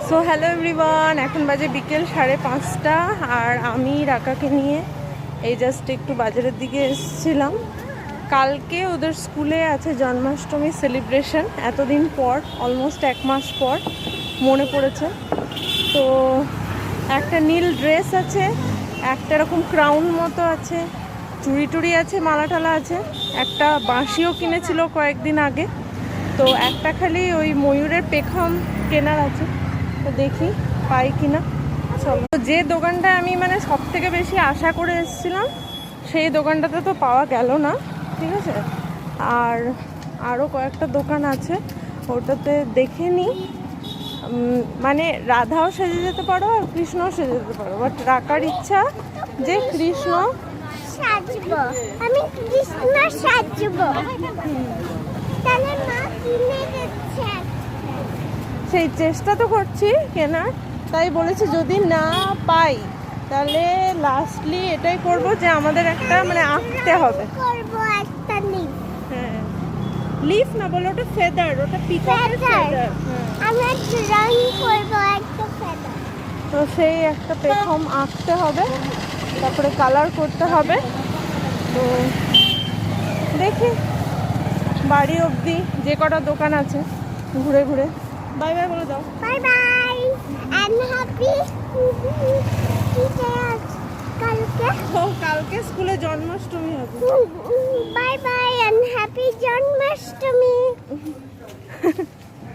So hello everyone, এখন বাজে বিকেল 5:30 আর আমি রাকাকে নিয়ে এই জাস্ট একটু বাজারের দিকে এসেছিলাম। কালকে ওদের স্কুলে আছে জন্মাষ্টমী সেলিব্রেশন, এতদিন পর, অলমোস্ট 1 মাস পর মনে পড়েছে। তো একটা নীল ড্রেস আছে, একটা এরকম ক্রাউন মতো আছে, চুড়ি টুড়ি আছে, মালা টালা আছে, একটা বাঁশিও কিনেছিল কয়েকদিন আগে। তো একটা খালি ওই ময়ূরের পেখম কেনার আছে, তো দেখি পাই কিনা। চলো, যে দোকানটায় আমি মানে সব থেকে বেশি আশা করে এসেছিলাম সেই দোকানটাতে তো পাওয়া গেল না, ঠিক আছে। আর আরও কয়েকটা দোকান আছে, ওটাতে দেখে নিই। মানে রাধাও সেজে যেতে পারো আর কৃষ্ণও সেজে যেতে পারো, বাট রাখার ইচ্ছা যে কৃষ্ণ সাজবো, আমি কৃষ্ণ সাজবো। তাহলে মা কিনে দিচ্ছে, সেই চেষ্টা তো করছি কেনার। তাই বলেছি যদি না পাই তাহলে লাস্টলি এটাই করব যে আমাদের একটা মানে আঁকতে হবে। করবো একটা লিপ। হ্যাঁ, লিফ না বলে ওটা ফেদার, ওটা পিককের ফেদার। আমরা ড্রয়িং করবো একটা ফেদার। তো সেই একটা পেখম আঁকতে হবে, তারপরে কালার করতে হবে। তো দেখি বাড়ি অবধি যে কটা দোকান আছে ঘুরে ঘুরে বাই বাই বলে দাও। Bye bye and happy teachers কালকে। কালকে স্কুলে জন্মাষ্টমী হবে। Bye bye and happy Janmashtami.